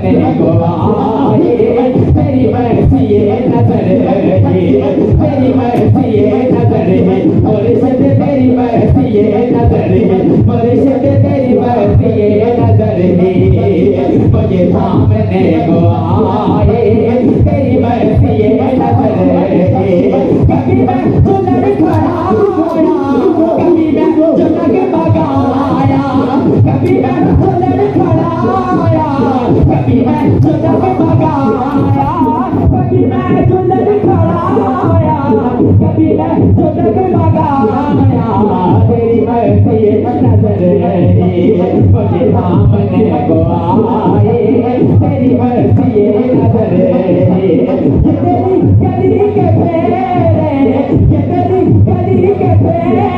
सामने को आए, तेरी मर्जी ये नजर है, तेरी मर्जी ये नजर है, मुर्शिद तेरी मर्जी ये नजर है, मुर्शिद तेरी मर्जी ये नजर है, मुझे सामने को आए, तेरी मर्जी ये नजर है। कभी मैं चुनर खड़ाया, कभी मैं चुनर भगाया, कभी मैं चुनर खड़ाया, कभी मैं चुनर भगाया, कभी मैं चुनर खड़ाया, कभी मैं चुनर भगाया, तेरी मर्जी ये नजर है, मुझे सामने को आए, तेरी मर्जी ये नजर है। ये तेरी गली के फेरे, ये तेरी गली के फेरे,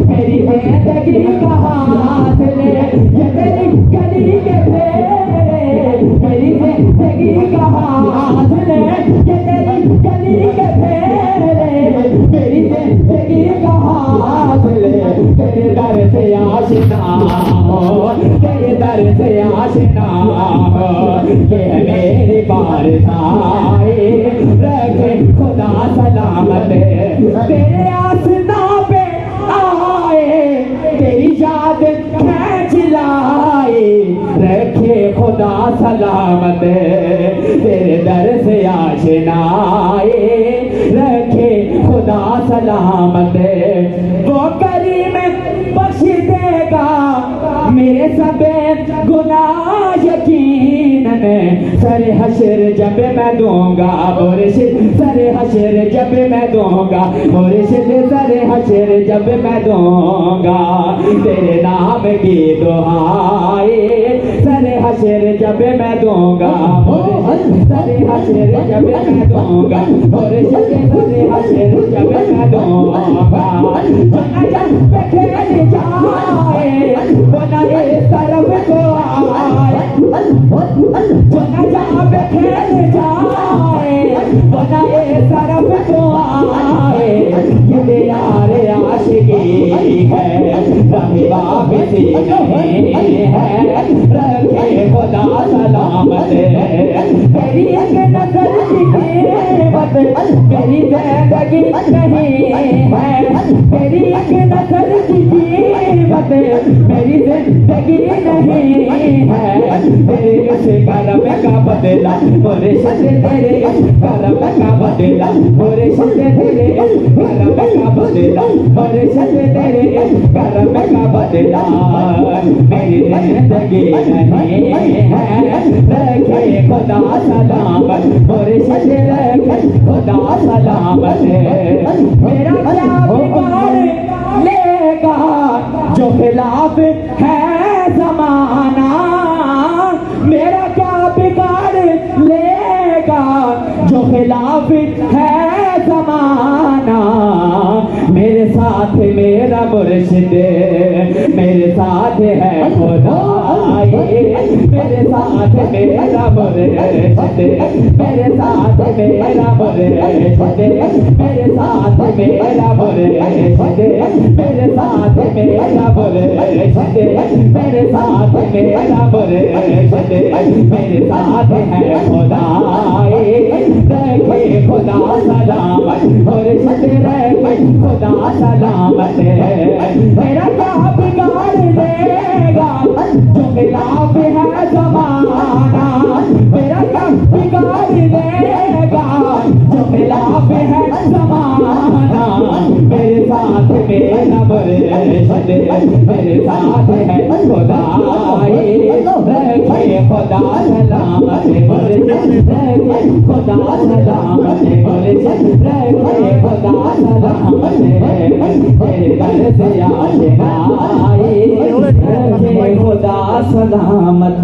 मेरी जिंदगी का हाथ ले, ये तेरी गली के फेरे, मेरी जिंदगी का हाथ ले, ये तेरी गली के फेरे, मेरी जिंदगी का हाथ ले। तेरे दर से आशिना हो, तेरे दर से आशिना हो, ये है मेरी बारसाए, रखे खुदा सलामत, तेरे आसना पे आए, तेरी याद खींच लाए, रखे खुदा सलामत, तेरे दर से आशनाए, रखे खुदा सलामत। वो करीम बख्श देगा मेरे सबे गुनाह यकीनन, सरे हशर जब मैं दूंगा मुर्शिद, सरे हशर जब मैं दूंगा मुर्शिद, सरे हशर जब मैं दूंगा तेरे नाम की दुआएं, सरे हशर जब मैं दूंगा मुर्शिद, सरे हशर जब मैं दूंगा मुर्शिद, सरे हशर जब मैं दूंगा। जब खेल जाए बना इस तरफ को आए, जब खेल जाए बना इस तरफ को आए, ये यार आशिकी है, रंगा किसी नहीं है, रखे खुदा सलामत, तेरी एक नजर की कीमत मेरी जिंदगी नहीं है, तेरी एक नजर की कीमत मेरी जिंदगी नहीं है, तेरे इस करम का बदला मुर्शिद, तेरे इस करम का बदला मुर्शिद, तेरे इस करम का बदला मुर्शिद, तेरे इस करम का बदला मेरी जिंदगी नहीं है, रखे खुदा सलामत मुर्शिद, रखे खुदा सलामत। मेरा क्या बिगाड़ लेगा जो खिलाफ है जमाना, मेरा क्या बिगाड़ लेगा जो खिलाफ है जमाना, मेरे साथ मेरा मुर्शिद, मेरे साथ है खुदा, मेरे साथ मेरा मुर्शिद, मेरे साथ मेरा मुर्शिद, मेरे साथ मेरा मुर्शिद, मेरे साथ मेरा मुर्शिद, मेरे साथ मेरा मुर्शिद, मेरे साथ है खुदा, रखे खुदा सलामत मुर्शिद, रखे खुदा सलामत। मेरा क्या बिगाड़ लेगा जो खिलाफ है जमाना, मेरा क्या बिगाड़ लेगा जो खिलाफ है जमाना, मेरे साथ मेरा मुर्शिद, मेरे साथ है खुदा, रखे खुदा सलामत मुर्शिद, रखे खुदा सलामत मुर्शिद, रखे खुदा सलामत, तेरे दर से आशिनाए, रखे खुदा सलामत।